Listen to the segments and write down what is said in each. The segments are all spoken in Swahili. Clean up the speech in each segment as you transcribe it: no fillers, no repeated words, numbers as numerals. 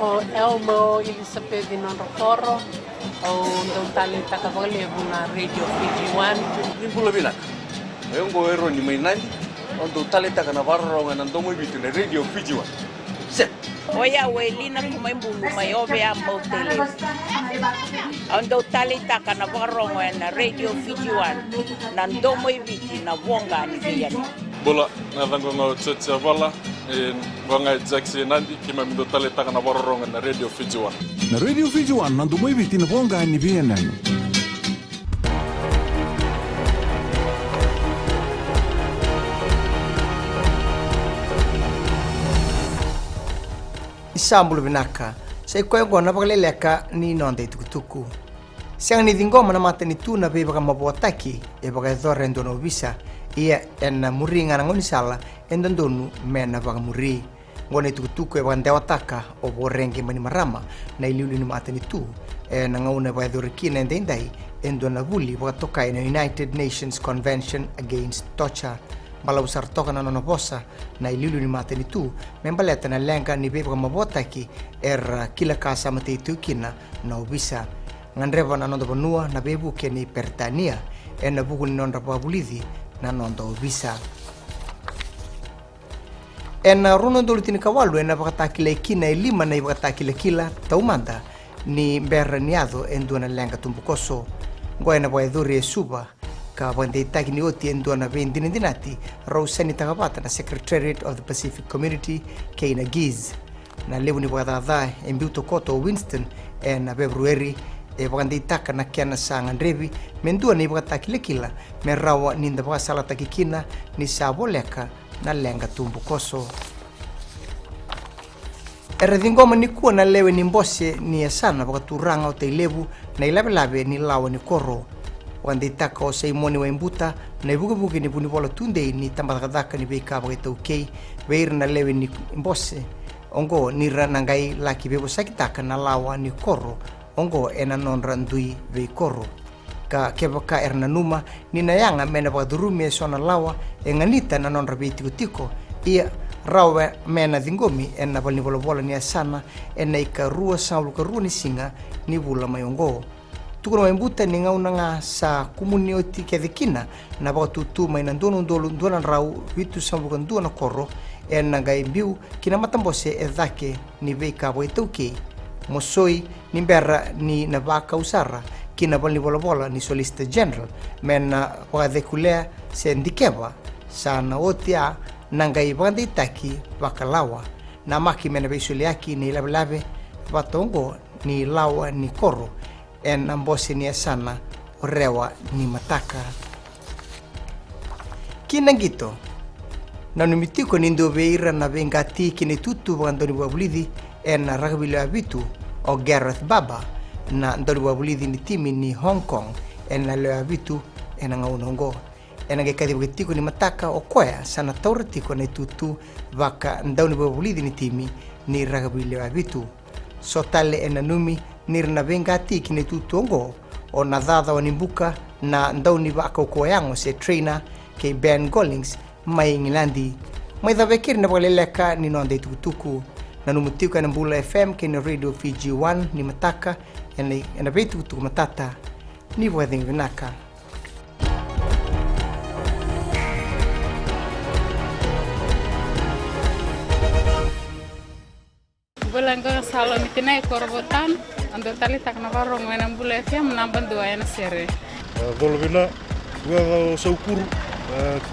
O Elmo Elizabeth non Rokoro o Ndong Tali Takavalevu na Radio Fiji One. Nimbula binak. Ayong go ero ni may nani. Ndong Tali Takanavarro nga nandomo ibitu na Radio Fiji One. Set. Oya welina kumaimbulu mayobe ambao tele. Ndong Tali Takanavarro nga na Radio Fiji One nandomo ibiti na wonga ni biyani. Bola na vango ngo tsetse bola ngonga Jackson nandi kima mindo tale takana borronga na Radio Fiji One. Na Radio Fiji One nandu mo ibiti na wonga ni biyani. Isambulu binaka sai kwego na bagaleleka ni nonde tukutuku. Siang ni dingoma na mata ni tu na be baga mabotaki e baga dhore ndono visa ia en muringa na ngoni sala endondonu mena baga muri ngone tukutuku e baga ndewataka o borenge mani marama na iliuli ni mata ni tu e na ngauna baga dhore kina endendai endona vuli baga toka in United Nations Convention Against Torture bala usar toka na nonobosa na iliuli ni mata ni tu membaleta na lenga ni be baga mabotaki kila kasa mate tu kina na obisa ngandreva na nondo banua na bebu ke ni pertania na buku ni nonda pabulithi na nondo visa runo ndolu tini kawalu na bakatakile kina elima na bakatakile kila taumanda ni berra niado enduna lenga tumbukoso ngoe na baedhuri suba ka bande itaki ni oti enduna bendini dinati Rosani Tagabata na Secretariat of the Pacific Community Keina Giz na lewu ni bakadadha embiuto koto Winston na February baganda itaka na kiana sanga ndrevi mendua ni bagataki kila merawa ninda baga sala takikina ni saboleka na lenga tumbukoso eredingoma ni kuwa na lewe ni mbose ni asana bagaturanga o teilevu na ilabelabe ni lawa ni koro wanda itaka o seimoni wa imbuta na ibugebuge ni bunibola tunde ni tambadakadaka ni beika bagata ukei beir na lewe ni mbose ongo ni ranangai laki bebo sakitaka na lawa ni koro ongo ena non randui veikoro ka kebaka numa ni nayanga mena badurumi sona lawa enganita na non rabiti tiko ia rawe mena dingomi ena balni bolobola ni asana ena ikarua saulu karua ni singa ni bula mayongo tukono embuta ni ngaunanga sa kumuni oti kedekina na batutu maina ndono ndolu ndona rau vitu sambu ndona koro ena gaimbiu kina matambose edake ni veika boitauke Mosoi ni berra ni nabaka usara kina bali bola ni solicitor general mena wadekulea sendikeba sana otia nangai bandi taki bakalawa na maki mena besuliaki ni lablabe batongo ni lawa ni koro en ambosi ni sana orewa ni mataka kinangito na numitiko ni ndobeira na bengati kini tutu bandoni babulidi en rugby abitu o Gareth Baba na ndoli wabulidi ni timi ni Hong Kong en na le abitu en nga unongo en nga kadi bugitiko ni mataka o koya sana tauratiko na tutu vaka ndoni wabulidi ni timi ni rugby le abitu so tale en numi ni na bengati kini tutu ongo o nadhada o nimbuka na ndoni vaka koyango se trainer ke Ben Gollings mai Engilandi mai da vekir na boleleka ni nonde tutuku na numutiuka na Mbula FM kini Radio Fiji One ni mataka ena betu tu matata ni wading vinaka Bulangga salo mitinai korbotan ando tali tak na warong na Mbula FM namban dua ena sere Dolvina gua saukuru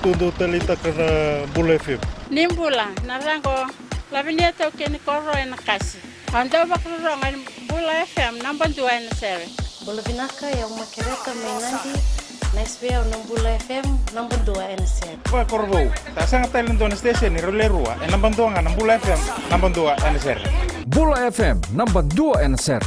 tondo tali tak na Mbula FM Nimbula narango labinia tau keni koro ena kasi. Ando bakrongan Mbula FM namban dua ena sere. Bola binaka yang makereta mainandi next day on Mbula FM namban dua ena sere. Pa korbo. Ta sanga talent on station ni rolerua namban dua namban Mbula FM namban dua ena sere. Mbula FM namban 2 ena sere.